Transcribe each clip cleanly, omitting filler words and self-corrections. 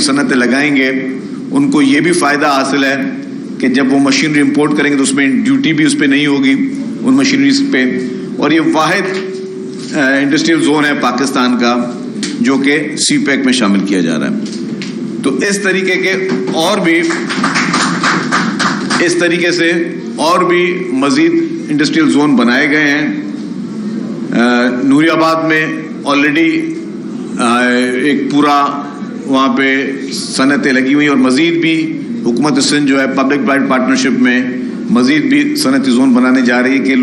صنعتیں لگائیں گے ان کو یہ بھی فائدہ حاصل ہے کہ جب وہ مشینری امپورٹ کریں گے تو اس میں ڈیوٹی بھی اس پہ نہیں ہوگی ان مشینریز پہ. اور یہ واحد انڈسٹریل زون ہے پاکستان کا جو کہ سی پیک میں شامل کیا جا رہا ہے. تو اس طریقے سے اور بھی مزید انڈسٹریل زون بنائے گئے ہیں. نوری آباد میں آلریڈی ایک پورا وہاں پہ صنعتیں لگی ہوئی ہیں اور مزید بھی حکومت سندھ جو ہے پبلک پرائیویٹ پارٹنرشپ میں مزید بھی صنعتی زون بنانے جا رہی ہے کہ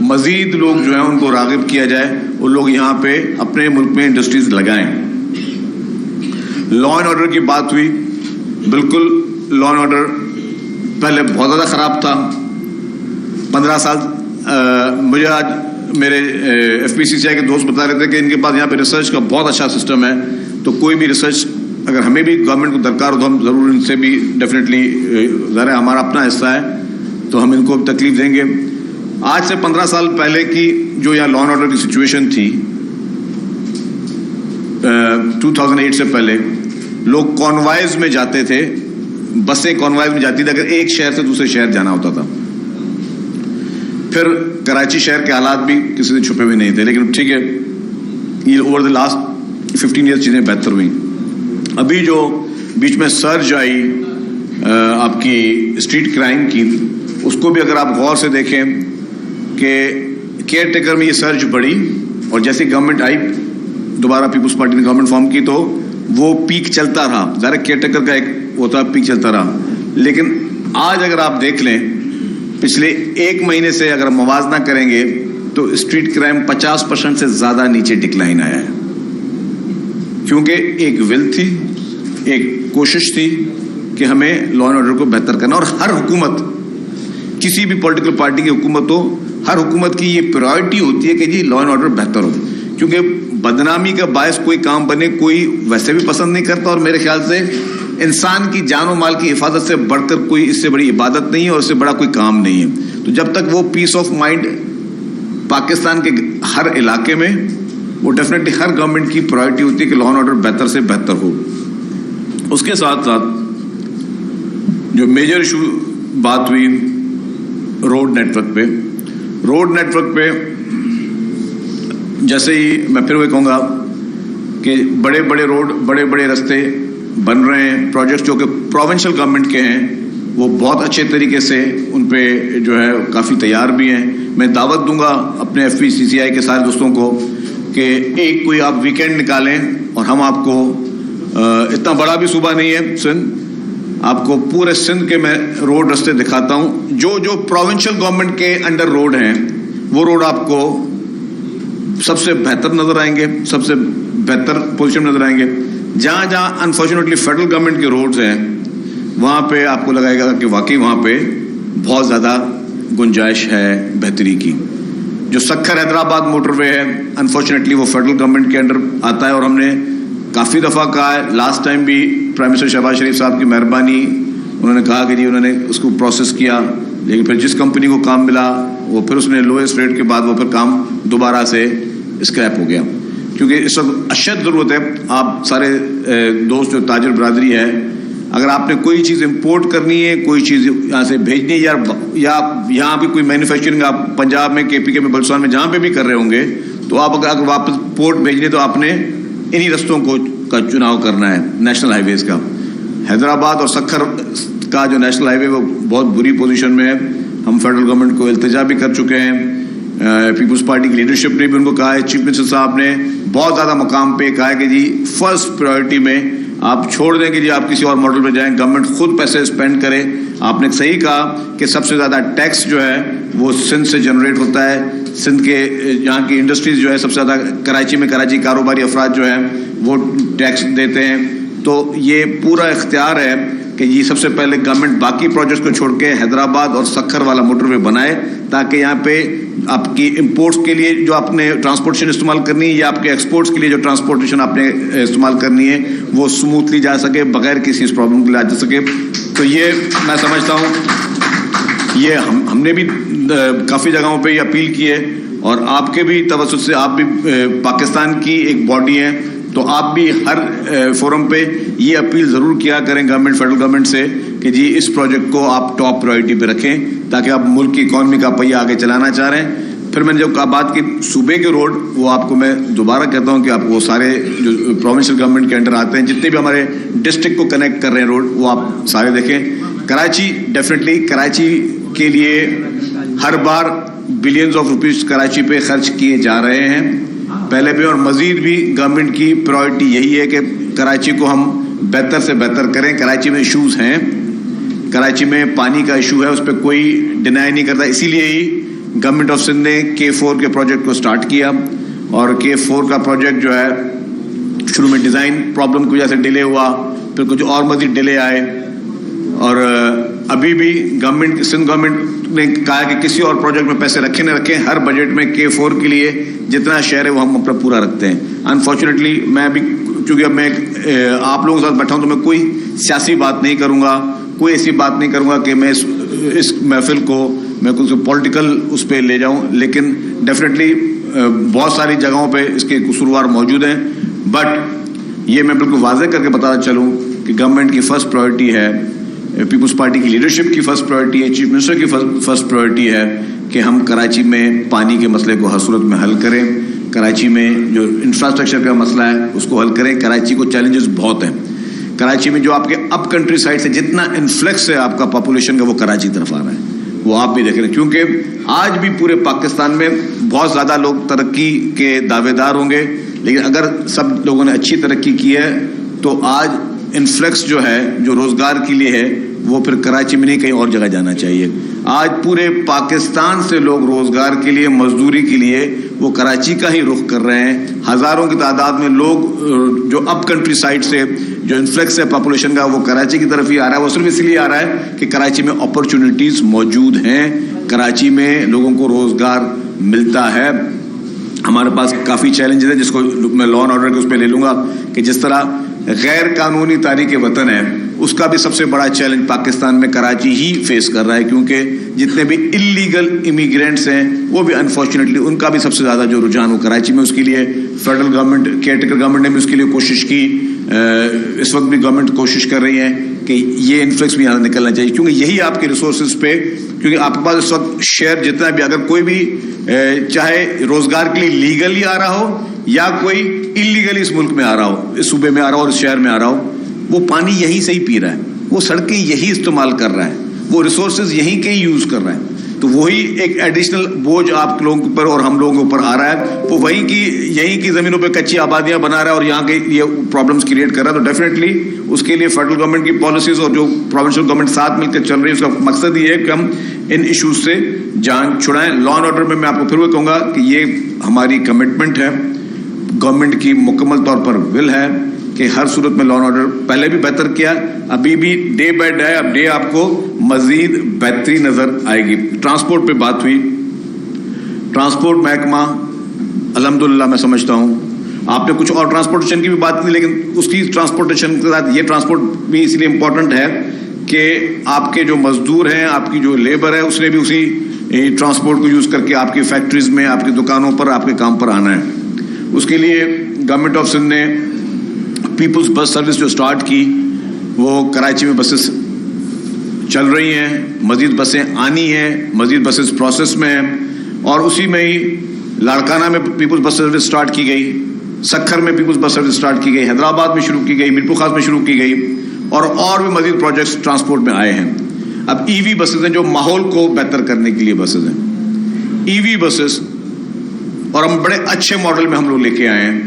مزید لوگ جو ہیں ان کو راغب کیا جائے اور لوگ یہاں پہ اپنے ملک میں انڈسٹریز لگائیں. لا اینڈ آرڈر کی بات ہوئی. بالکل لا اینڈ آرڈر پہلے بہت زیادہ خراب تھا. 15 سال مجھے آج میرے ایف پی سی سی آئی کے دوست بتا رہے تھے کہ ان کے پاس یہاں پہ ریسرچ کا بہت اچھا سسٹم ہے, تو کوئی بھی ریسرچ اگر ہمیں بھی گورنمنٹ کو درکار ہو تو ہم ضرور ان سے بھی ڈیفینیٹلی ذرا ہمارا اپنا حصہ ہے تو ہم ان کو تکلیف دیں گے. آج سے 15 سال پہلے کی جو یہاں لا اینڈ آرڈر کی سچویشن تھی 2008 سے پہلے, لوگ کانوائز میں جاتے تھے, بسیں کانوائز میں جاتی تھی اگر ایک شہر سے دوسرے شہر جانا ہوتا تھا. پھر کراچی شہر کے حالات بھی کسی سے چھپے ہوئے نہیں تھے, لیکن ٹھیک ہے یہ اوور دا لاسٹ 15 ایئرس چیزیں بہتر ہوئیں. ابھی جو بیچ میں سرج آئی آپ کی اسٹریٹ کرائم کی, اس کو بھی اگر آپ غور سے دیکھیں کہ کیئر ٹیکر میں یہ سرج بڑھی اور جیسے گورنمنٹ آئی دوبارہ پیپلز پارٹی نے گورنمنٹ فارم کی تو وہ پیک چلتا رہا. ظاہر کیئر ٹیکر کا ایک ہوتا پیک چلتا رہا, لیکن آج اگر آپ دیکھ لیں پچھلے ایک مہینے سے اگر موازنہ کریں گے تو اسٹریٹ کرائم 50% سے زیادہ نیچے ڈکلائن آیا ہے. کیونکہ ایک ول تھی, ایک کوشش تھی کہ ہمیں لا اینڈ آرڈر کو بہتر کرنا. اور ہر حکومت, کسی بھی پولیٹیکل پارٹی کی حکومت ہو, ہر حکومت کی یہ پرائرٹی ہوتی ہے کہ جی لا اینڈ آرڈر بہتر ہو. کیونکہ بدنامی کا باعث کوئی کام بنے کوئی ویسے بھی پسند نہیں کرتا, اور میرے خیال سے انسان کی جان و مال کی حفاظت سے بڑھ کر کوئی اس سے بڑی عبادت نہیں ہے اور اس سے بڑا کوئی کام نہیں ہے. تو جب تک وہ پیس آف مائنڈ پاکستان کے ہر علاقے میں, وہ ڈیفینیٹلی ہر گورنمنٹ کی پرائرٹی ہوتی ہے کہ لا اینڈ آرڈر بہتر سے بہتر ہو. اس کے ساتھ ساتھ جو میجر ایشو بات ہوئی روڈ نیٹ ورک پہ جیسے ہی میں پھر وہ کہوں گا کہ بڑے بڑے روڈ, بڑے بڑے رستے بن رہے ہیں. پروجیکٹس جو کہ پروونشل گورنمنٹ کے ہیں وہ بہت اچھے طریقے سے ان پہ جو ہے کافی تیار بھی ہیں. میں دعوت دوں گا اپنے ایف پی سی سی آئی کے سارے دوستوں کو کہ ایک کوئی آپ ویکینڈ نکالیں اور ہم آپ کو, اتنا بڑا بھی صوبہ نہیں ہے سندھ, آپ کو پورے سندھ کے میں روڈ رستے دکھاتا ہوں. جو پروونشل گورنمنٹ کے انڈر روڈ ہیں وہ روڈ آپ کو سب سے بہتر نظر آئیں گے, سب سے بہتر پوزیشن نظر آئیں گے. جہاں انفارچونیٹلی فیڈرل گورنمنٹ کے روڈز ہیں وہاں پہ آپ کو لگائے گا کہ واقعی وہاں پہ بہت زیادہ گنجائش ہے بہتری کی. جو سکھر حیدرآباد موٹر وے ہے انفارچونیٹلی وہ فیڈرل گورنمنٹ کے انڈر آتا ہے, اور ہم نے کافی دفعہ کہا ہے, لاسٹ ٹائم بھی پرائم منسٹر شہباز شریف صاحب کی مہربانی, انہوں نے کہا کہ جی انہوں نے اس کو پروسیس کیا, لیکن پھر جس کمپنی کو کام ملا وہ پھر اس نے لوئسٹ ریٹ کے بعد وہ پھر کام دوبارہ سے اسکریپ ہو گیا. کیونکہ اس وقت اشد ضرورت ہے, آپ سارے دوست جو تاجر برادری ہے, اگر آپ نے کوئی چیز امپورٹ کرنی ہے, کوئی چیز یہاں سے بھیجنی ہے, یا یہاں بھی کوئی مینوفیکچرنگ آپ پنجاب میں, کے پی کے میں, بلوچستان میں جہاں پہ بھی کر رہے ہوں گے, تو آپ اگر واپس پورٹ بھیجنے تو آپ نے انہی رستوں کا چناؤ کرنا ہے نیشنل ہائی ویز کا. حیدرآباد اور سکھر کا جو نیشنل ہائی وے وہ بہت بری پوزیشن میں ہے. ہم فیڈرل گورنمنٹ کو التجا بھی کر چکے ہیں, پیپلز پارٹی کی لیڈرشپ نے بھی ان کو کہا ہے, چیف منسٹر صاحب نے بہت زیادہ مقام پہ کہا ہے کہ جی فرسٹ پرائرٹی میں آپ چھوڑ دیں کہ جی آپ کسی اور ماڈل پہ جائیں, گورنمنٹ خود پیسے اسپینڈ کرے. آپ نے صحیح کہا کہ سب سے زیادہ ٹیکس جو ہے وہ سندھ سے جنریٹ ہوتا ہے. سندھ کے یہاں کی انڈسٹریز جو ہے سب سے زیادہ کراچی میں, کراچی کاروباری افراد جو ہیں وہ ٹیکس دیتے ہیں. تو یہ پورا اختیار ہے کہ یہ سب سے پہلے گورنمنٹ باقی پروجیکٹس کو چھوڑ کے حیدرآباد اور سکھر والا موٹر وے بنائے, تاکہ یہاں پہ آپ کی امپورٹس کے لیے جو آپ نے ٹرانسپورٹیشن استعمال کرنی ہے یا آپ کے ایکسپورٹس کے لیے جو ٹرانسپورٹیشن آپ نے استعمال کرنی ہے وہ اسموتھلی جا سکے, بغیر کسی اس پرابلم کے لیے جا سکے. تو یہ میں سمجھتا ہوں یہ ہم نے بھی کافی جگہوں پہ یہ اپیل کی ہے, اور آپ کے بھی توسط سے, آپ بھی پاکستان کی ایک باڈی ہیں تو آپ بھی ہر فورم پہ یہ اپیل ضرور کیا کریں گورنمنٹ فیڈرل گورنمنٹ سے کہ جی اس پروجیکٹ کو آپ ٹاپ پرائرٹی پہ رکھیں تاکہ آپ ملک کی اکانومی کا پہیہ آگے چلانا چاہ رہے ہیں. پھر میں نے جو بات کی صوبے کے روڈ, وہ آپ کو میں دوبارہ کہتا ہوں کہ آپ وہ سارے جو پروونشل گورنمنٹ کے انڈر آتے ہیں, جتنے بھی ہمارے ڈسٹرکٹ کو کنیکٹ کر رہے ہیں روڈ, وہ آپ سارے دیکھیں. کراچی ڈیفینیٹلی کراچی کے لیے ہر بار بلینز آف روپیز کراچی پہ خرچ کیے جا رہے ہیں پہلے بھی, اور مزید بھی گورنمنٹ کی پرائرٹی یہی ہے کہ کراچی کو ہم بہتر سے بہتر کریں. کراچی میں ایشوز ہیں, کراچی میں پانی کا ایشو ہے, اس پہ کوئی ڈینائی نہیں کرتا. اسی لیے ہی گورنمنٹ آف سندھ نے K4 کے پروجیکٹ کو سٹارٹ کیا, اور K4 کا پروجیکٹ جو ہے شروع میں ڈیزائن پرابلم کی وجہ سے ڈیلے ہوا, پھر کچھ اور مزید ڈیلے آئے, اور ابھی بھی سندھ گورنمنٹ نے کہا کہ کسی اور پروجیکٹ میں پیسے رکھیں نہ رکھیں, ہر بجٹ میں K4 کے لیے جتنا شیئر ہے وہ ہم اپنا پورا رکھتے ہیں. انفارچونیٹلی میں بھی چونکہ اب میں آپ لوگوں کے ساتھ بیٹھا ہوں تو میں کوئی سیاسی بات نہیں کروں گا, کوئی ایسی بات نہیں کروں گا کہ میں اس محفل کو میں کچھ پولیٹیکل اس پہ لے جاؤں, لیکن ڈیفینیٹلی بہت ساری جگہوں پہ اس کے قصوروار موجود ہیں. بٹ یہ میں بالکل واضح کر کے بتاتا چلوں کہ گورنمنٹ کی فرسٹ پرائرٹی ہے, پیپلز پارٹی کی لیڈرشپ کی فرسٹ پرائرٹی ہے, چیف منسٹر کی فرسٹ پرائرٹی ہے کہ ہم کراچی میں پانی کے مسئلے کو ہر صورت میں حل کریں, کراچی میں جو انفراسٹرکچر کا مسئلہ ہے اس کو حل کریں. کراچی کو چیلنجز بہت ہیں. کراچی میں جو آپ کے اپ کنٹری سائڈ سے جتنا انفلیکس ہے آپ کا پاپولیشن کا, وہ کراچی طرف آ رہا ہے, وہ آپ بھی دیکھ رہے ہیں. کیونکہ آج بھی پورے پاکستان میں بہت زیادہ لوگ ترقی کے دعوے دار ہوں گے, لیکن اگر سب لوگوں نے اچھی ترقی کی ہے تو آج انفلیکس جو ہے جو روزگار کے لیے ہے وہ پھر کراچی میں نہیں کہیں اور جگہ جانا چاہیے. آج پورے پاکستان سے لوگ روزگار کے لیے, مزدوری کے لیے وہ کراچی کا ہی رخ کر رہے ہیں. ہزاروں کی تعداد میں لوگ جو اپ کنٹری سائڈ سے جو انفلیکس ہے پاپولیشن کا وہ کراچی کی طرف ہی آ رہا ہے. وہ صرف اس لیے آ رہا ہے کہ کراچی میں اپرچونٹیز موجود ہیں, کراچی میں لوگوں کو روزگار ملتا ہے. ہمارے پاس کافی چیلنجز ہیں جس کو میں لا اینڈ آرڈر کے اس پہ لے لوں گا کہ جس طرح غیر قانونی تاریخ وطن ہے اس کا بھی سب سے بڑا چیلنج پاکستان میں کراچی ہی فیس کر رہا ہے, کیونکہ جتنے بھی انلیگل امیگرینٹس ہیں وہ بھی انفارچونیٹلی ان کا بھی سب سے زیادہ جو رجحان ہو کراچی میں. اس کے لیے federal government care taker government نے بھی اس کے لیے کوشش کی, اس وقت بھی گورنمنٹ کوشش کر رہی ہے کہ یہ انفلیکس بھی یہاں نکلنا چاہیے, کیونکہ یہی آپ کے ریسورسز پہ, کیونکہ آپ کے پاس اس وقت شیئر جتنا بھی, اگر کوئی بھی چاہے روزگار کے لیے لیگلی آ رہا ہو یا کوئی انلیگلی اس ملک میں آ رہا ہو, اس صوبے میں آ رہا ہو اور اس شہر میں آ رہا ہو, وہ پانی یہیں سے ہی پی رہا ہے, وہ سڑکیں یہی استعمال کر رہا ہے, وہ ریسورسز یہیں کے ہی یوز کر رہا ہے. تو وہی ایک ایڈیشنل بوجھ آپ لوگوں کے اوپر اور ہم لوگوں کے اوپر آ رہا ہے. وہ وہیں کی یہیں کی زمینوں پہ کچی آبادیاں بنا رہا ہے اور یہاں کے یہ پرابلمس کریٹ کر رہا ہے. تو ڈیفینیٹلی اس کے لیے فیڈرل گورنمنٹ کی پالیسیز اور جو پروونشل گورنمنٹ ساتھ مل کر چل رہی ہے اس کا مقصد یہ ہے کہ ہم ان ایشوز سے جان چھڑائیں. لا اینڈ آرڈر میں آپ کو پھر وہ کہوں گا کہ یہ ہماری کمٹمنٹ ہے, گورنمنٹ کی مکمل طور پر ول ہے کہ ہر صورت میں لا اینڈ آرڈر پہلے بھی بہتر کیا, ابھی بھی ڈے بائی ڈے اب ڈے آپ کو مزید بہتری نظر آئے گی. ٹرانسپورٹ پہ بات ہوئی, ٹرانسپورٹ محکمہ الحمدللہ میں سمجھتا ہوں آپ نے کچھ اور ٹرانسپورٹیشن کی بھی بات کی, لیکن اس کی ٹرانسپورٹیشن کے ساتھ یہ ٹرانسپورٹ بھی اس لیے امپورٹنٹ ہے کہ آپ کے جو مزدور ہیں, آپ کی جو لیبر ہے, اس نے بھی اسی ٹرانسپورٹ کو یوز کر کے آپ کی فیکٹریز میں, آپ کی دکانوں پر, آپ کے کام پر آنا ہے. اس کے لیے گورنمنٹ آف سندھ نے پیپلز بس سروس جو سٹارٹ کی, وہ کراچی میں بسز چل رہی ہیں, مزید بسیں آنی ہیں, مزید بسز پروسیس میں ہیں, اور اسی میں ہی لاڑکانہ میں پیپلز بس سروس سٹارٹ کی گئی, سکھر میں پیپلز بس سروس سٹارٹ کی گئی, حیدرآباد میں شروع کی گئی, میرپور خاص میں شروع کی گئی, اور بھی مزید پروجیکٹس ٹرانسپورٹ میں آئے ہیں. اب ای وی بسز ہیں جو ماحول کو بہتر کرنے کے لیے بسز ہیں, ای وی بسز, اور ہم بڑے اچھے ماڈل میں ہم لوگ لے کے آئے ہیں.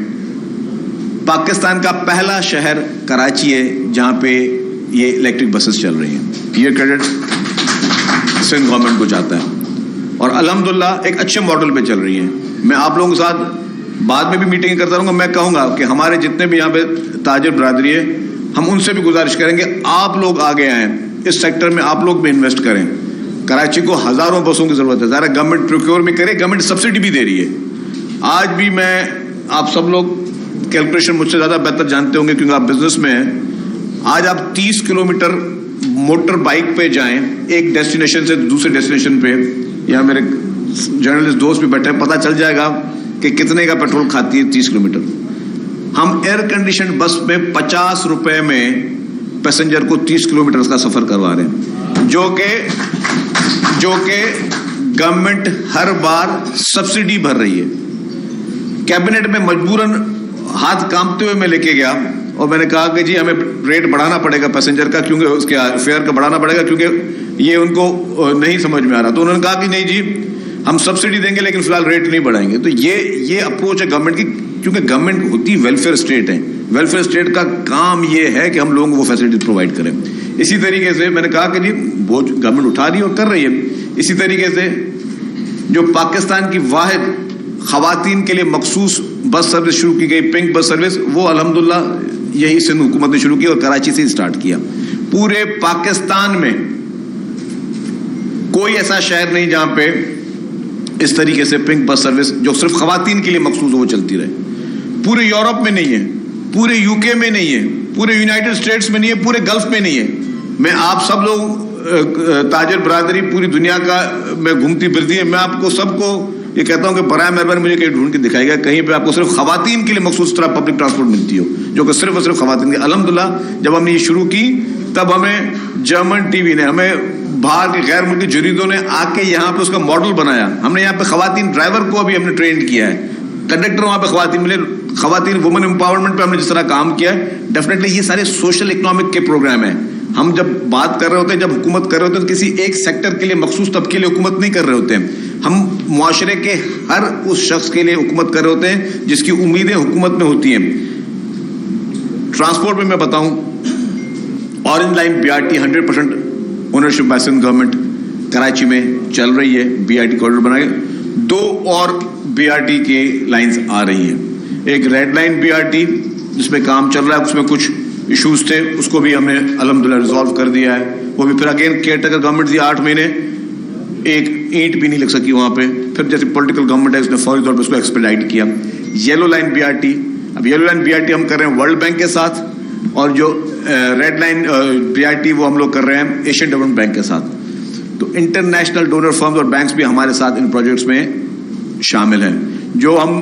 پاکستان کا پہلا شہر کراچی ہے جہاں پہ یہ الیکٹرک بسز چل رہی ہیں. یہ کریڈٹ سندھ گورنمنٹ کو جاتا ہے, اور الحمدللہ ایک اچھے ماڈل پہ چل رہی ہیں. میں آپ لوگوں کے ساتھ بعد میں بھی میٹنگ کرتا رہوں گا. میں کہوں گا کہ ہمارے جتنے بھی یہاں پہ تاجر برادری ہے, ہم ان سے بھی گزارش کریں گے آپ لوگ آگے آئیں, اس سیکٹر میں آپ لوگ بھی انویسٹ کریں. کراچی کو ہزاروں بسوں کی ضرورت ہے. ظاہر گورنمنٹ پروکیور میں کرے, گورنمنٹ سبسڈی بھی دے رہی ہے. آج بھی میں, آپ سب لوگ کیلکولیشن مجھ سے زیادہ بہتر جانتے ہوں گے کیونکہ آپ بزنس میں ہیں. آج آپ 30 کلومیٹر موٹر بائک پہ جائیں ایک ڈیسٹینیشن سے دوسرے ڈیسٹینیشن پہ, یہاں میرے جرنلسٹ دوست بھی بیٹھے ہیں, پتہ چل جائے گا کہ کتنے کا پیٹرول کھاتی ہے 30 کلومیٹر. ہم ایئر کنڈیشن بس میں 50 روپے میں پیسنجر کو 30 کلومیٹر کا سفر کروا رہے ہیں, جو کہ گورنمنٹ ہر بار سبسڈی بھر رہی ہے. کیبنٹ میں مجبوراً ہاتھ کانپتے ہوئے میں لے کے گیا اور میں نے کہا کہ جی ہمیں ریٹ بڑھانا پڑے گا پیسنجر کا, کیونکہ اس کے فیئر کا بڑھانا پڑے گا, کیونکہ یہ ان کو نہیں سمجھ میں آ رہا. تو انہوں نے کہا کہ نہیں جی ہم سبسڈی دیں گے لیکن فی الحال ریٹ نہیں بڑھائیں گے. تو یہ اپروچ ہے گورنمنٹ کی, کیونکہ گورنمنٹ ہوتی ویلفیئر اسٹیٹ ہے. ویلفیئر اسٹیٹ کا کام یہ ہے کہ ہم لوگوں کو وہ فیسلٹی پرووائڈ کریں. اسی طریقے سے میں نے کہا کہ جی وہ گورنمنٹ اٹھا رہی ہے اور کر رہی ہے. اسی طریقے سے جو پاکستان کی واحد خواتین کے لیے مخصوص بس سروس شروع کی گئی, پنک بس سروس, وہ الحمدللہ یہی سندھ حکومت نے شروع کی اور کراچی سے اسٹارٹ کیا. پورے پاکستان میں کوئی ایسا شہر نہیں جہاں پہ اس طریقے سے پنک بس سروس جو صرف خواتین کے لیے مخصوص وہ چلتی رہے. پورے یورپ میں نہیں ہے, پورے یو کے میں نہیں ہے, پورے یونائٹڈ اسٹیٹس میں نہیں ہے, پورے گلف میں نہیں ہے. میں آپ سب لوگ تاجر برادری پوری دنیا کا میں گھومتی پھرتی ہے, میں آپ کو سب کو یہ کہتا ہوں کہ برائے مہربانی مجھے کہیں ڈھونڈ کے دکھائے گا کہیں پہ آپ کو صرف خواتین کے لیے مخصوص طرح پبلک ٹرانسپورٹ ملتی ہو جو کہ صرف اور صرف خواتین کے. الحمدللہ جب ہم نے یہ شروع کی تب ہمیں جرمن ٹی وی نے, ہمیں باہر کے غیر ملکی جریدوں نے آ کے یہاں پہ اس کا ماڈل بنایا. ہم نے یہاں پہ خواتین ڈرائیور کو بھی ہم نے ٹرینڈ کیا ہے, کنڈکٹر وہاں پہ خواتین ملے, خواتین وومن امپاورمنٹ پہ ہم نے جس طرح کام کیا ہے. ڈیفینیٹلی یہ سارے سوشل اکنامک کے پروگرام ہیں. ہم جب بات کر رہے ہوتے ہیں, جب حکومت کر رہے ہوتے ہیں, تو کسی ایک سیکٹر کے لیے مخصوص طبقے کے لیے حکومت نہیں کر رہے ہوتے ہیں. ہم معاشرے کے ہر اس شخص کے لیے حکومت کر رہے ہوتے ہیں جس کی امیدیں حکومت میں ہوتی ہیں. ٹرانسپورٹ میں بتاؤں, orange line BRT 100% ownership by Sindh government Karachi میں چل رہی ہے. BRT کوریڈور بنا کے 2 اور BRT کی لائنز آ رہی ہیں. ایک ریڈ لائن BRT جس پہ کام چل رہا ہے, اس میں کچھ ایشوز تھے, اس کو بھی ہم نے الحمدللہ ریزالو کر دیا ہے. وہ بھی پھر اگین کیئر ٹیکر گورنمنٹ دی 8 مہینے ایک اینٹ بھی نہیں لگ سکی وہاں پہ. پھر جیسے پولیٹیکل گورنمنٹ ہے اس نے فوری طور پہ اس کو ایکسپیڈائٹ کیا. یلو لائن BRT, اب یلو لائن BRT ہم کر رہے ہیں ورلڈ بینک کے ساتھ, اور جو ریڈ لائن BRT وہ ہم لوگ کر رہے ہیں ایشین ڈیولپمنٹ بینک کے ساتھ. تو انٹرنیشنل ڈونر فرمز اور بینکس بھی ہمارے ساتھ ان پروجیکٹس میں شامل ہیں. جو ہم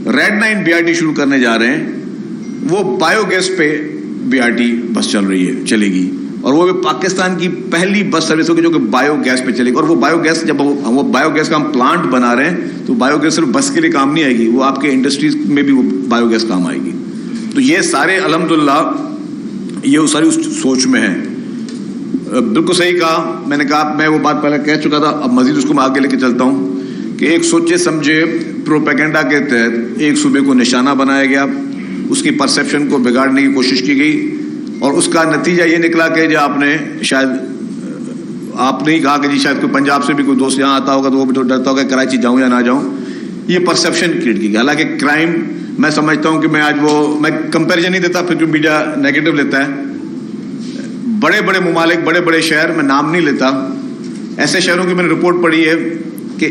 ریڈ لائن BRT شروع کرنے جا رہے ہیں وہ بایو گیس پہ BRT بس چلے گی, اور وہ بھی پاکستان کی پہلی بس سروس ہوگی جو کہ بایو گیس پہ چلے گی. اور وہ بایو گیس, جب وہ بایو گیس کا ہم پلانٹ بنا رہے ہیں تو بایو گیس صرف بس کے لیے کام نہیں آئے گی, وہ آپ کے انڈسٹریز میں بھی وہ بایو گیس کام آئے گی. تو یہ سارے الحمدللہ یہ ساری اس سوچ میں ہے. بالکل صحیح کہا, میں نے کہا, میں وہ بات پہلے کہہ چکا تھا, اب مزید اس کو میں آگے لے کے چلتا ہوں کہ ایک سوچے سمجھے پروپیگنڈا کے تحت ایک صوبے کو نشانہ بنایا گیا, اس کی پرسیپشن کو بگاڑنے کی کوشش کی گئی, اور اس کا نتیجہ یہ نکلا کہ جو آپ نے شاید آپ نے ہی کہا کہ جی شاید کوئی پنجاب سے بھی کوئی دوست یہاں آتا ہوگا تو وہ بھی تو ڈرتا ہوگا کراچی جاؤں یا نہ جاؤں. یہ پرسیپشن کریٹ کی گئی. حالانکہ کرائم میں سمجھتا ہوں کہ میں کمپیریزن نہیں دیتا پھر جو میڈیا نیگیٹو لیتا ہے. بڑے بڑے ممالک, بڑے بڑے شہر, میں نام نہیں لیتا, ایسے شہروں کی میں نے رپورٹ پڑھی ہے کہ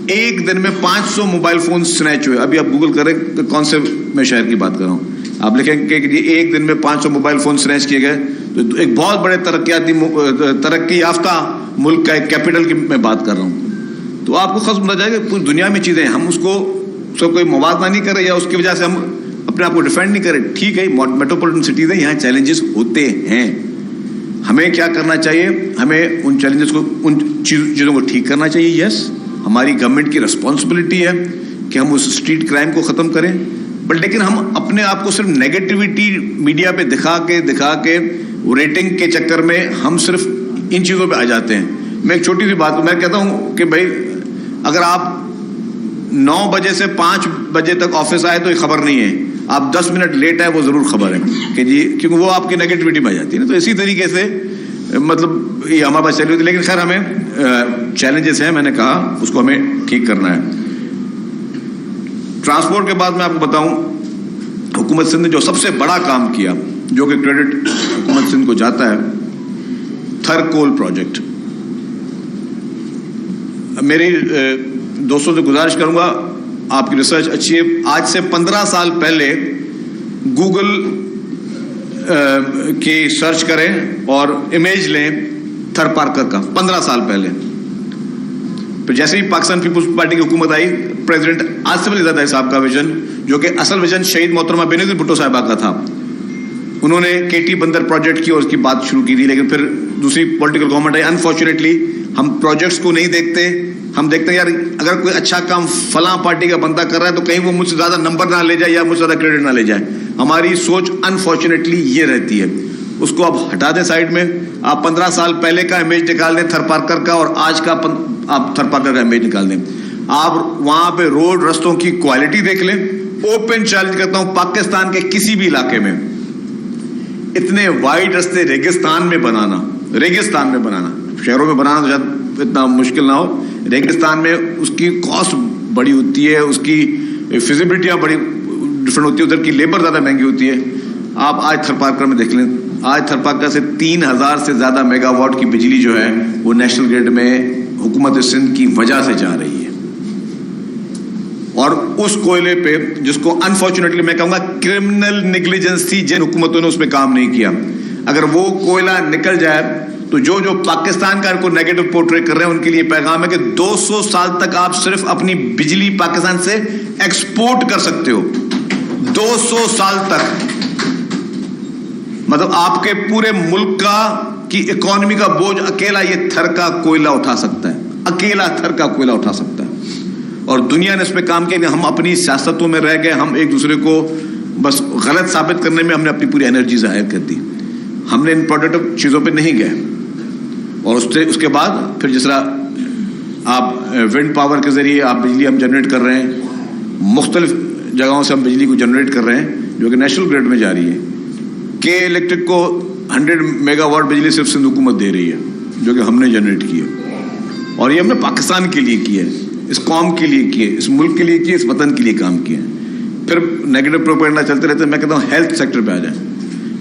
ایک دن میں 500 موبائل فون سنیچ ہوئے. ابھی آپ گوگل کریں کہ کون سے میں شہر کی بات کر رہا ہوں, آپ لکھیں کہ جی ایک دن میں 500 موبائل فون سنیچ کیے گئے. تو ایک بہت بڑے ترقی یافتہ ملک کا ایک کیپٹل کی میں بات کر رہا ہوں. تو آپ کو خود سمجھا جائے کہ پوری دنیا میں چیزیں ہیں, ہم اس کو کوئی موازنہ نہیں کر رہے یا اس کی وجہ سے ہم اپنے آپ کو ڈیفینڈ نہیں کریں. ٹھیک ہے, میٹروپولیٹن سٹیز ہیں, یہاں چیلنجز ہوتے ہیں. ہمیں کیا کرنا چاہیے, ہمیں ان چیلنجز کو, ان چیزوں کو ٹھیک کرنا چاہیے. یس, ہماری گورنمنٹ کی رسپانسبلٹی ہے کہ ہم اس اسٹریٹ کرائم کو ختم کریں, بٹ لیکن ہم اپنے آپ کو صرف نیگیٹیوٹی میڈیا پہ دکھا کے ریٹنگ کے چکر میں ہم صرف ان چیزوں پہ آ جاتے ہیں. میں ایک چھوٹی سی بات میں کہتا ہوں کہ بھائی اگر آپ 9 بجے سے 5 بجے تک آفس آئے تو یہ خبر نہیں ہے, آپ 10 منٹ لیٹ آئے وہ ضرور خبر ہے کہ جی, کیونکہ وہ آپ کی نیگیٹیوٹی میں آ جاتی ہے نا. تو اسی طریقے سے مطلب یہ ہمارے پاس چلی ہوتی ہے. لیکن خیر ہمیں چیلنجز ہیں, میں نے کہا اس کو ہمیں ٹھیک کرنا ہے. ٹرانسپورٹ کے بعد میں آپ کو بتاؤں حکومت سندھ نے جو سب سے بڑا کام کیا, جو کہ کریڈٹ حکومت سندھ کو جاتا ہے, تھر کول پروجیکٹ. میری دوستوں سے گزارش کروں گا, آپ کی ریسرچ اچھی ہے. آج سے 15 سال پہلے گوگل کی سرچ کریں اور امیج لیں تھر پارکر کا. 15 سال پہلے پھر جیسے ہی پاکستان پیپلز پارٹی کی حکومت آئی, پریزیڈنٹ آصف علی زرداری صاحب کا ویژن, جو کہ اصل ویژن شہید محترمہ بینظیر بھٹو صاحبہ کا تھا, انہوں نے کے ٹی بندر پروجیکٹ کی اور اس کی بات شروع کی تھی, لیکن پھر دوسری پولیٹیکل گورنمنٹ آئی. انفارچونیٹلی ہم پروجیکٹس کو نہیں دیکھتے, ہم دیکھتے ہیں یار اگر کوئی اچھا کام فلاں پارٹی کا بندہ کر رہا ہے تو کہیں وہ مجھ سے زیادہ نمبر نہ لے جائے یا مجھ سے زیادہ کریڈٹ نہ لے جائے. ہماری سوچ انفارچونیٹلی یہ رہتی ہے. اس کو آپ ہٹا دیں سائڈ میں. آپ 15 سال پہلے کا امیج نکال دیں تھر پارکر کا, اور آج کا آپ تھر پارکر کا امیج نکال دیں. آپ وہاں پہ روڈ رستوں کی کوالٹی دیکھ لیں. اوپن چیلنج کرتا ہوں, پاکستان کے کسی بھی علاقے میں اتنے وائڈ رستے ریگستان میں بنانا, شہروں میں بنانا تو شاید اتنا مشکل نہ ہو, ریگستان میں اس کی کاسٹ بڑی ہوتی ہے, اس کی فیزیبلٹیاں بڑی ڈفرینٹ ہوتی ہے, ادھر کی لیبر زیادہ مہنگی ہوتی ہے. آپ آج تھر پارکر میں دیکھ لیں, آج تھر پارکر سے 3000 سے زیادہ میگا واٹ کی بجلی جو ہے وہ نیشنل گرڈ میں حکومت سندھ کی وجہ سے جا رہی ہے. اور اس کوئلے پہ جس کو انفارچونیٹلی میں کہوں گا کرمنل نیگلیجنس تھی جن حکومتوں نے اس پہ کام نہیں کیا, اگر وہ کوئلہ نکل جائے تو جو پاکستان کا کو نیگیٹو پورٹریٹ کر رہے ہیں ان کے لیے پیغام ہے کہ 200 سال تک آپ صرف اپنی بجلی پاکستان سے ایکسپورٹ کر سکتے ہو. 200 سال تک, مطلب آپ کے پورے ملک کی اکانومی کا بوجھ اکیلا یہ تھر کا کوئلہ اٹھا سکتا ہے, اکیلا تھر کا کوئلہ اٹھا سکتا ہے. اور دنیا نے اس پہ کام کیا کہ ہم اپنی سیاستوں میں رہ گئے, ہم ایک دوسرے کو بس غلط ثابت کرنے میں ہم نے اپنی پوری انرجی ظاہر کر دی. ہم نے ان پروڈکٹیو چیزوں پہ نہیں گئے. اور اس کے بعد پھر جس طرح آپ ونڈ پاور کے ذریعے آپ بجلی ہم جنریٹ کر رہے ہیں, مختلف جگہوں سے ہم بجلی کو جنریٹ کر رہے ہیں جو کہ نیشنل گرڈ میں جا رہی ہے. کے الیکٹرک کو 100 میگا واٹ بجلی صرف سندھ حکومت دے رہی ہے جو کہ ہم نے جنریٹ کی ہے, اور یہ ہم نے پاکستان کے لیے کی ہے, اس قوم کے لیے کیے, اس ملک کے لیے کیے, اس وطن کے لیے کام کیے. پھر نیگیٹو پروپیگنڈا چلتے رہتے ہیں. میں کہتا ہوں ہیلتھ سیکٹر پہ آ جائیں.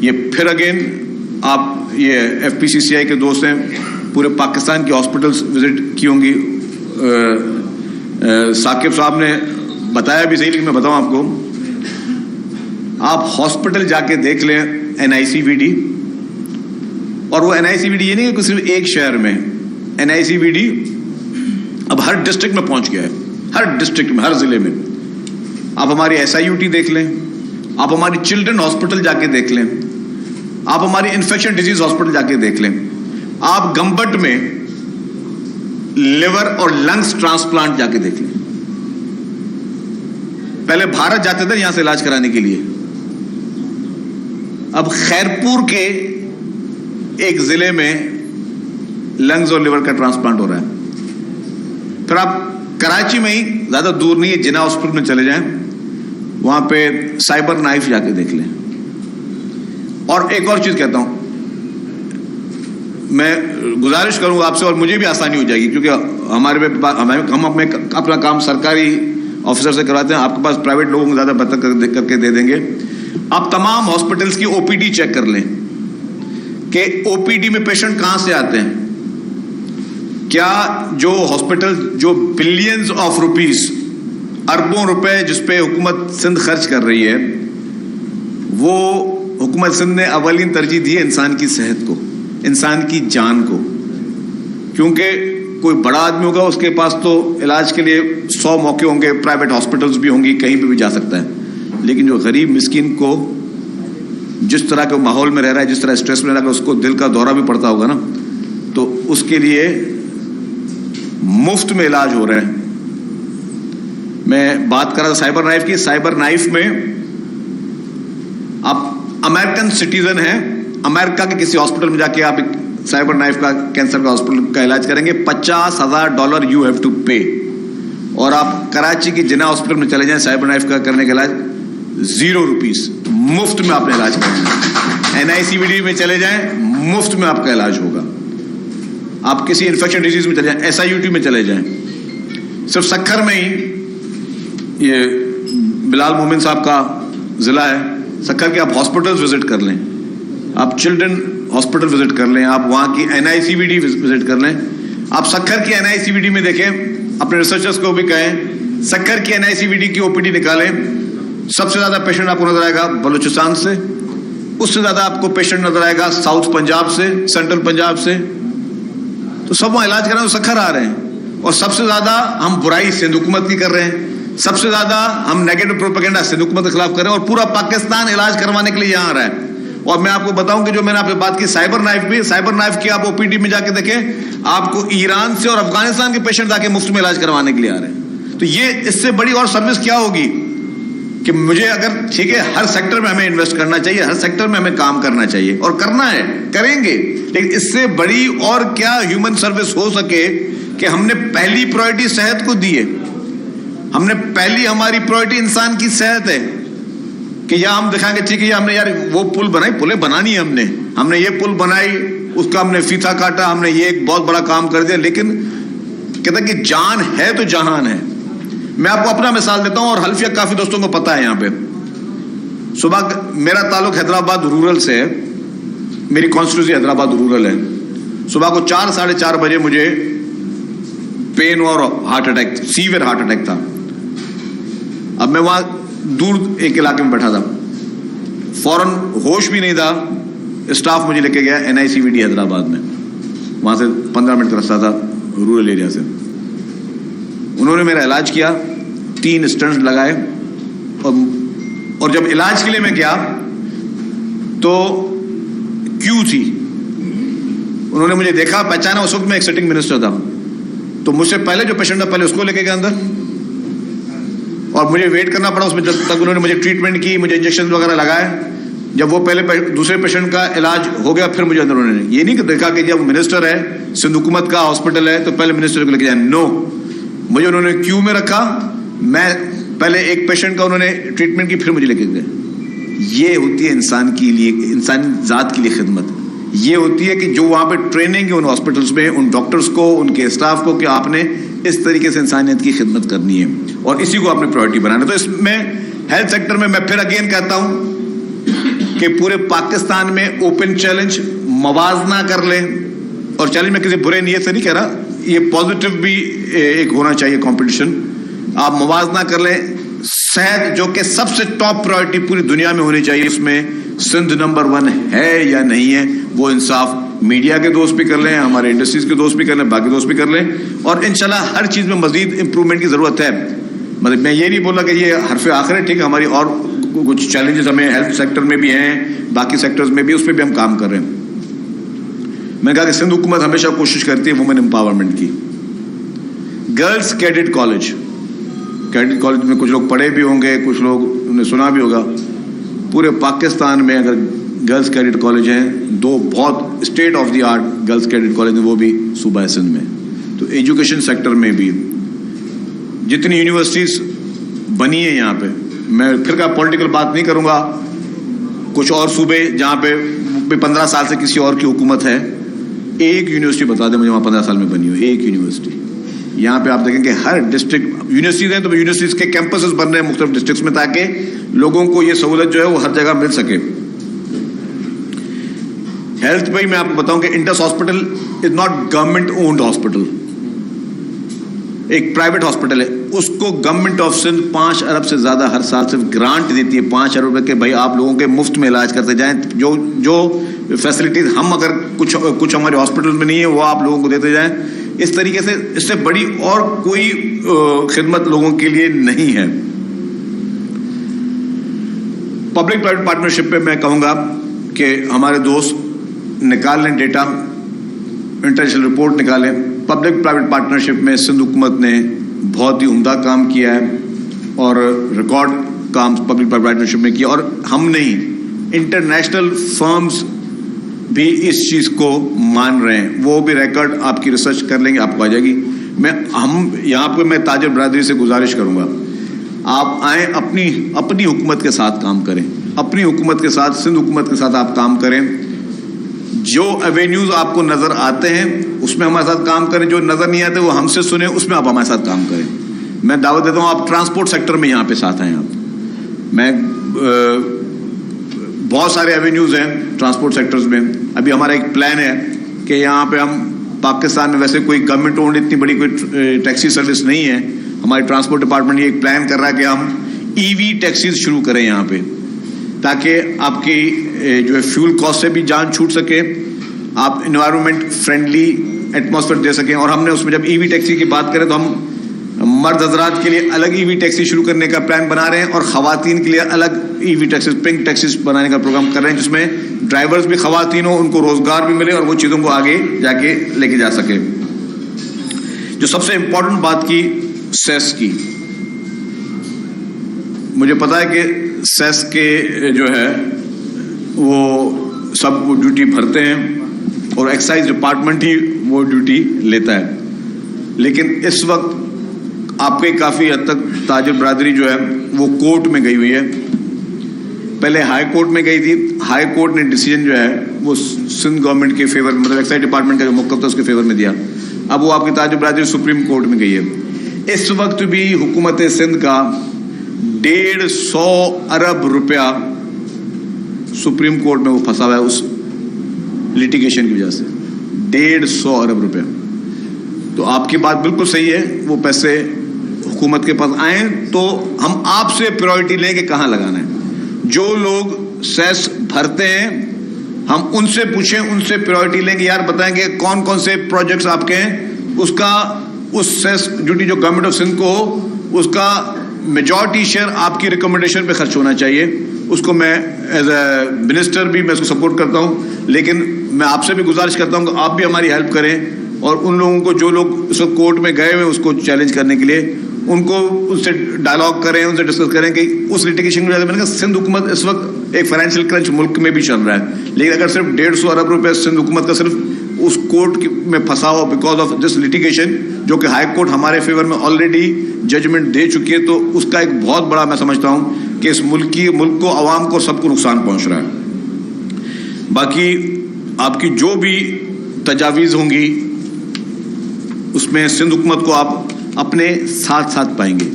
یہ پھر اگین آپ یہ FPCCI کے دوست ہیں, پورے پاکستان کی ہاسپٹلس وزٹ کی ہوں گی. ثاقب صاحب نے بتایا بھی صحیح, لیکن میں بتاؤں آپ کو, آپ ہاسپٹل جا کے دیکھ لیں NICVD, اور وہ NICVD یہ نہیں کہ صرف ایک شہر میں, NICVD اب ہر ڈسٹرکٹ میں پہنچ گیا ہے, ہر ڈسٹرکٹ میں, ہر ضلع میں. آپ ہماری SIUT دیکھ لیں, آپ ہماری چلڈرن ہاسپٹل جا کے دیکھ لیں, آپ ہماری انفیکشن ڈیزیز ہاسپٹل جا کے دیکھ لیں, آپ گمبٹ میں لیور اور لنگس ٹرانسپلانٹ جا کے دیکھ لیں. پہلے بھارت جاتے تھے یہاں سے علاج کرانے کے لیے, اب خیرپور کے ایک ضلع میں لنگز اور لیور کا ٹرانسپلانٹ ہو رہا ہے. پھر آپ کراچی میں ہی, زیادہ دور نہیں ہے, جناح ہاسپٹل میں چلے جائیں, وہاں پہ سائبر نائف جا کے دیکھ لیں. اور ایک اور چیز کہتا ہوں, میں گزارش کروں گا آپ سے, اور مجھے بھی آسانی ہو جائے گی کیونکہ ہم اپنا کام سرکاری آفیسر سے کراتے ہیں, آپ کے پاس پرائیویٹ لوگوں کو زیادہ بہتر کر کے دے دیں گے. آپ تمام ہاسپٹلس کی OPD چیک کر لیں کہ OPD میں پیشنٹ کہاں سے آتے ہیں. کیا جو ہاسپٹل جو بلینز آف روپیز, اربوں روپے جس پہ حکومت سندھ خرچ کر رہی ہے, وہ حکومت سندھ نے اولین ترجیح دی ہے انسان کی صحت کو, انسان کی جان کو. کیونکہ کوئی بڑا آدمی ہوگا اس کے پاس تو علاج کے لیے 100 موقع ہوں گے, پرائیویٹ ہاسپٹلس بھی ہوں گی, کہیں پہ بھی جا سکتا ہے. لیکن جو غریب مسکین کو جس طرح کے ماحول میں رہ رہا ہے, جس طرح اسٹریس میں رہ رہا ہے, اس کو دل کا دورہ بھی پڑتا ہوگا نا, تو اس کے لیے مفت میں علاج ہو رہا ہے. میں بات کر رہا تھا سائبر نائف کی. سائبر نائف میں آپ امریکن سٹیزن ہیں, امریکہ کے کسی ہاسپٹل میں جا کے آپ سائبر نائف کا کینسر کا ہاسپٹل کا علاج کریں گے, $50,000 یو ہیو ٹو پے. اور آپ کراچی کی جناح ہاسپٹل میں چلے جائیں, سائبر نائف کا کرنے کا علاج $0, مفت میں آپ نے علاج کرنا ہے. NICVD میں چلے جائیں, مفت میں آپ کا علاج ہوگا. آپ کسی انفیکشن ڈیزیز میں چلے جائیں, SIUT میں چلے جائیں. صرف سکھر میں ہی, یہ بلال مومن صاحب کا ضلع ہے, سکھر کے آپ ہاسپٹلز وزٹ کر لیں, آپ چلڈرن ہاسپٹل وزٹ کر لیں, آپ وہاں کی NICVD وزٹ کر لیں. آپ سکھر کی NICVD میں دیکھیں, اپنے ریسرچرز کو بھی کہیں سکھر کی NICVD کی OPD نکالیں. سب سے زیادہ پیشنٹ آپ کو نظر آئے گا بلوچستان سے, اس سے زیادہ آپ کو پیشنٹ نظر آئے گا ساؤتھ پنجاب سے, سینٹرل پنجاب سے. تو سب وہاں علاج کرانے سکھر آ رہے ہیں. اور سب سے زیادہ ہم برائی سندھ حکومت کی کر رہے ہیں, سب سے زیادہ ہم نیگیٹو پروپیگنڈا سندھ حکومت کے خلاف کر رہے ہیں, اور پورا پاکستان علاج کروانے کے لیے یہاں آ رہا ہے. اور میں آپ کو بتاؤں کہ جو میں نے آپ سے بات کی سائبر نائف کی, آپ OPD میں جا کے دیکھیں, آپ کو ایران سے اور افغانستان کے پیشنٹ آ کے مفت میں علاج کروانے کے لیے آ رہے ہیں. تو یہ اس سے بڑی اور سروس کیا ہوگی کہ مجھے اگر ٹھیک ہے ہر سیکٹر میں ہمیں انویسٹ کرنا چاہیے, ہر سیکٹر میں ہمیں کام کرنا چاہیے اور کرنا ہے, کریں گے, لیکن اس سے بڑی اور کیا ہیومن سروس ہو سکے کہ ہم نے پہلی پرائرٹی صحت کو دی ہے, ہم نے پہلی ہماری پرائرٹی انسان کی صحت ہے. کہ یا ہم دکھائیں گے ٹھیک ہے ہم نے یار وہ پل بنائی, پلیں بنانی ہے ہم نے یہ پل بنائی, اس کا ہم نے فیتا کاٹا, ہم نے یہ ایک بہت بڑا کام کر دیا, لیکن کہتا کہ جان ہے تو جہان ہے. میں آپ کو اپنا مثال دیتا ہوں, اور حلفیہ کافی دوستوں کو پتا ہے یہاں پہ. صبح میرا تعلق حیدرآباد رورل سے ہے, میری کانسٹیٹوئنسی حیدرآباد رورل ہے. صبح کو 4-4:30 بجے مجھے پین اور heart attack, severe heart attack تھا. اب میں وہاں دور ایک علاقے میں بیٹھا تھا, فوراً ہوش بھی نہیں تھا, اسٹاف مجھے لے کے گیا NICVT حیدرآباد میں, وہاں سے 15 منٹ کا راستہ تھا رورل ایریا سے. انہوں نے میرا علاج کیا, 3 اسٹنٹس لگائے, اور جب علاج کے لیے میں گیا تو کیوں تھی, انہوں نے مجھے دیکھا, پہچانا. اس وقت میں ایک سٹنگ منسٹر تھا, تو مجھ سے پہلے جو پیشنٹ تھا پہلے اس کو لے کے گیا اندر, اور مجھے ویٹ کرنا پڑا اس میں جب تک انہوں نے مجھے ٹریٹمنٹ کی, مجھے انجیکشن وغیرہ لگائے. جب وہ پہلے دوسرے پیشنٹ کا علاج ہو گیا پھر مجھے اندر, انہوں نے یہ نہیں دیکھا کہ جب منسٹر ہے, سندھ حکومت کا ہاسپٹل ہے, تو پہلے منسٹر کو لے کے جائیں. نو, مجھے انہوں نے کیو میں رکھا, میں پہلے ایک پیشنٹ کا انہوں نے ٹریٹمنٹ کی, پھر مجھے لے کے گئے. یہ ہوتی ہے انسان کے لیے, انسانی ذات کے لیے خدمت. یہ ہوتی ہے کہ جو وہاں پہ ٹریننگ ہے ان ہاسپٹلس میں, ان ڈاکٹرز کو, ان کے اسٹاف کو, کہ آپ نے اس طریقے سے انسانیت کی خدمت کرنی ہے, اور اسی کو آپ نے پرائرٹی بنانا. تو اس میں ہیلتھ سیکٹر میں پھر اگین کہتا ہوں کہ پورے پاکستان میں اوپن چیلنج موازنہ کر لیں, اور چیلنج میں کسی برے نیت سے نہیں کہہ رہا, یہ پازیٹیو بھی ایک ہونا چاہیے کمپٹیشن. آپ موازنہ کر لیں, صحت جو کہ سب سے ٹاپ پرائرٹی پوری دنیا میں ہونی چاہیے, اس میں سندھ نمبر 1 ہے یا نہیں ہے, وہ انصاف میڈیا کے دوست بھی کر لیں, ہمارے انڈسٹریز کے دوست بھی کر لیں, باقی دوست بھی کر لیں, اور انشاءاللہ ہر چیز میں مزید امپرومنٹ کی ضرورت ہے. مطلب میں یہ نہیں بولا کہ یہ حرف آخر ہے, ٹھیک ہے, ہماری اور کچھ چیلنجز ہمیں ہیلتھ سیکٹر میں بھی ہیں, باقی سیکٹرز میں بھی, اس پہ بھی ہم کام کر رہے ہیں. میں نے کہا کہ سندھ حکومت ہمیشہ کوشش کرتی ہے وومن امپاورمنٹ کی. گرلز کیڈٹ کالج میں کچھ لوگ پڑھے بھی ہوں گے, کچھ لوگ نے سنا بھی ہوگا. پورے پاکستان میں اگر گرلز کیڈٹ کالج ہیں, 2 بہت state of the art girls cadet college ہیں, وہ بھی صوبہ سندھ میں. تو ایجوکیشن سیکٹر میں بھی جتنی یونیورسٹیز بنی ہیں یہاں پہ, میں پھر کا پولیٹیکل بات نہیں کروں گا, کچھ اور صوبے جہاں پہ 15 سال سے کسی اور کی حکومت ہے, ایک یونیورسٹی بتا دیں مجھے وہاں 15 سال میں بنی ہو, ایک یونیورسٹی. یہاں پہ آپ دیکھیں کہ ہر ڈسٹرکٹ یونیورسٹیز ہیں, تو یونیورسٹیز کے کیمپسز بن رہے ہیں مختلف ڈسٹرکٹس میں, تاکہ لوگوں کو یہ سہولت جو ہے وہ ہر جگہ مل سکے. ہیلتھ پہ میں آپ کو بتاؤں کہ Indus hospital is not government owned hospital, ایک پرائیویٹ ہاسپٹل ہے. اس کو گورنمنٹ آف سندھ 5 ارب سے زیادہ ہر سال صرف گرانٹ دیتی ہے, 5 ارب روپے کے, بھائی آپ لوگوں کے مفت میں علاج کرتے جائیں, جو فیسلٹیز ہم اگر کچھ ہمارے ہاسپٹل میں نہیں ہے وہ آپ لوگوں کو دیتے جائیں. اس طریقے سے اس سے بڑی اور کوئی خدمت لوگوں کے لیے نہیں ہے. پبلک پرائیویٹ پارٹنرشپ پہ میں کہوں گا کہ ہمارے دوست نکال لیں ڈیٹا, انٹرنیشنل رپورٹ نکالیں. پبلک پرائیویٹ پارٹنرشپ میں سندھ حکومت نے بہت ہی عمدہ کام کیا ہے, اور ریکارڈ کام پبلک پرائیویٹ پارٹنرشپ میں کیا, اور ہم نہیں, انٹرنیشنل فرمز بھی اس چیز کو مان رہے ہیں. وہ بھی ریکارڈ آپ کی ریسرچ کر لیں گے, آپ کو آ جائے گی. ہم یہاں پہ میں تاجر برادری سے گزارش کروں گا, آپ آئیں, اپنی حکومت کے ساتھ کام کریں, اپنی حکومت کے ساتھ, سندھ حکومت کے ساتھ آپ کام کریں. جو ایوینیوز آپ کو نظر آتے ہیں اس میں ہمارے ساتھ کام کریں, جو نظر نہیں آتے وہ ہم سے سنیں, اس میں آپ ہمارے ساتھ کام کریں. میں دعوت دیتا ہوں آپ ٹرانسپورٹ سیکٹر میں یہاں پہ ساتھ آئیں. میں بہت سارے ایوینیوز ہیں ٹرانسپورٹ سیکٹرز میں. ابھی ہمارا ایک پلان ہے کہ یہاں پہ ہم پاکستان میں ویسے کوئی گورنمنٹ اونڈ اتنی بڑی کوئی ٹیکسی سروس نہیں ہے. ہماری ٹرانسپورٹ ڈپارٹمنٹ یہ ایک پلان کر رہا ہے کہ ہم EV ٹیکسیز شروع کریں یہاں پہ, تاکہ آپ کی جو ہے فیول کاسٹ سے بھی جان چھوٹ سکے, آپ انوائرمنٹ فرینڈلی ایٹماسفیئر دے سکیں. اور ہم نے اس میں جب ای وی ٹیکسی کی بات کریں تو ہم مرد حضرات کے لیے الگ ای وی ٹیکسی شروع کرنے کا پلان بنا رہے ہیں اور خواتین کے لیے الگ ای وی ٹیکسی پنک ٹیکسیز بنانے کا پروگرام کر رہے ہیں جس میں ڈرائیورز بھی خواتین ہوں, ان کو روزگار بھی ملے اور وہ چیزوں کو آگے جا کے لے کے جا سکے. جو سب سے امپورٹنٹ بات کی سیس کی, مجھے پتا ہے کہ سیس کے جو ہے وہ سب وہ ڈیوٹی بھرتے ہیں اور ایکسائز ڈپارٹمنٹ ہی وہ ڈیوٹی لیتا ہے, لیکن اس وقت آپ کے کافی حد تک تاجر برادری جو ہے وہ کورٹ میں گئی ہوئی ہے. پہلے ہائی کورٹ میں گئی تھی, ہائی کورٹ نے ڈیسیجن جو ہے وہ سندھ گورنمنٹ کے فیور, مطلب ایکسائز ڈپارٹمنٹ کا جو موقف تھا اس کے فیور میں دیا. اب وہ آپ کی تاجر برادری سپریم کورٹ میں گئی ہے. اس وقت بھی حکومت سندھ کا 150 ارب روپیہ سپریم کورٹ میں وہ پھنسا ہوا ہے اس لیٹیگیشن کی وجہ سے. 150 ارب روپیہ. تو آپ کی بات بالکل صحیح ہے, وہ پیسے حکومت کے پاس آئیں تو ہم آپ سے پرائرٹی لیں کہ کہاں لگانا ہے. جو لوگ سیس بھرتے ہیں ہم ان سے پوچھیں, ان سے پرائرٹی لیں کہ یار بتائیں کہ کون کون سے پروجیکٹس آپ کے ہیں, اس کا اس سیس ڈیوٹی جو گورنمنٹ آف سندھ کو ہو اس کا میجورٹی شیئر آپ کی ریکمنڈیشن پہ خرچ ہونا چاہیے. اس کو میں ایز اے منسٹر بھی میں اس کو سپورٹ کرتا ہوں, لیکن میں آپ سے بھی گزارش کرتا ہوں کہ آپ بھی ہماری ہیلپ کریں اور ان لوگوں کو جو لوگ اس وقت کورٹ میں گئے ہوئے اس کو چیلنج کرنے کے لیے ان کو ان سے ڈائلاگ کریں, ان سے ڈسکس کریں کہ اس لیٹیگیشن کی وجہ سے میں نے کہا سندھ حکومت اس وقت ایک فائنینشیل کرنچ ملک میں بھی چل رہا ہے, لیکن اگر صرف 150 ارب روپے سندھ حکومت کا صرف اس کورٹ میں پھنسا ہوا بیکاز آف دس لیٹیگیشن جو کہ ہائی کورٹ ہمارے فیور میں آلریڈی ججمنٹ دے چکی ہے, تو اس کا ایک بہت بڑا میں سمجھتا ہوں کہ اس ملک کو, عوام کو, سب کو نقصان پہنچ رہا ہے. باقی آپ کی جو بھی تجاویز ہوں گی اس میں سندھ حکومت کو آپ اپنے ساتھ ساتھ پائیں گے,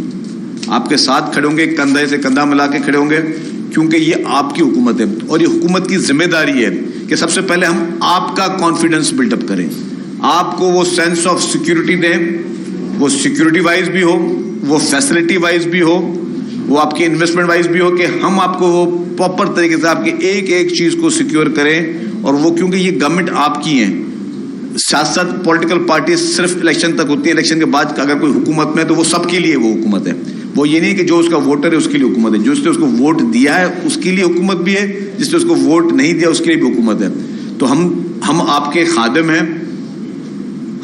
آپ کے ساتھ کھڑے ہوں گے, کندھے سے کندھا ملا کے کھڑے ہوں گے, کیونکہ یہ آپ کی حکومت ہے اور یہ حکومت کی ذمہ داری ہے کہ سب سے پہلے ہم آپ کا کانفیڈنس بلڈ اپ کریں, آپ کو وہ سینس آف سیکیورٹی دیں, وہ سیکیورٹی وائز بھی ہو, وہ فیسلٹی وائز بھی ہو, وہ آپ کی انویسٹمنٹ وائز بھی ہو, کہ ہم آپ کو وہ پراپر طریقے سے آپ کی ایک ایک چیز کو سیکیور کریں. اور وہ کیونکہ یہ گورنمنٹ آپ کی ہیں, سیاست پولیٹیکل پارٹی صرف الیکشن تک ہوتی ہے, الیکشن کے بعد اگر کوئی حکومت میں تو وہ سب کے لیے وہ حکومت ہے. وہ یہ نہیں کہ جو اس کا ووٹر ہے اس کے لیے حکومت ہے, جو اس نے اس کو ووٹ دیا ہے اس کے لیے حکومت بھی ہے, جس نے اس کو ووٹ نہیں دیا اس کے لیے بھی حکومت ہے. تو ہم آپ کے خادم ہیں,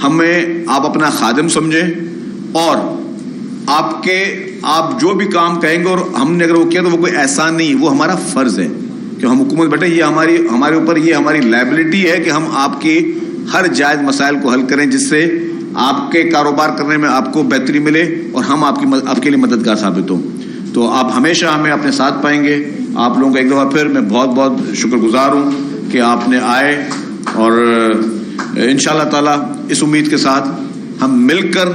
ہمیں آپ اپنا خادم سمجھیں اور آپ جو بھی کام کہیں گے اور ہم نے اگر وہ کیا تو وہ کوئی احسان نہیں, وہ ہمارا فرض ہے کہ ہم حکومت بیٹھے, یہ ہمارے اوپر یہ ہماری لائبلٹی ہے کہ ہم آپ کی ہر جائز مسائل کو حل کریں جس سے آپ کے کاروبار کرنے میں آپ کو بہتری ملے اور ہم آپ کے لیے مددگار ثابت ہوں. تو آپ ہمیشہ ہمیں اپنے ساتھ پائیں گے. آپ لوگوں کا ایک دفعہ پھر میں بہت بہت شکر گزار ہوں کہ آپ نے آئے, اور انشاءاللہ تعالی اس امید کے ساتھ ہم مل کر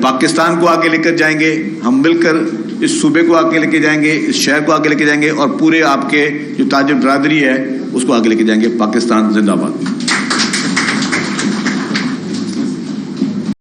پاکستان کو آگے لے کر جائیں گے, ہم مل کر اس صوبے کو آگے لے کے جائیں گے, اس شہر کو آگے لے کے جائیں گے, اور پورے آپ کے جو تاجر برادری ہے اس کو آگے لے کے جائیں گے. پاکستان زندہ باد.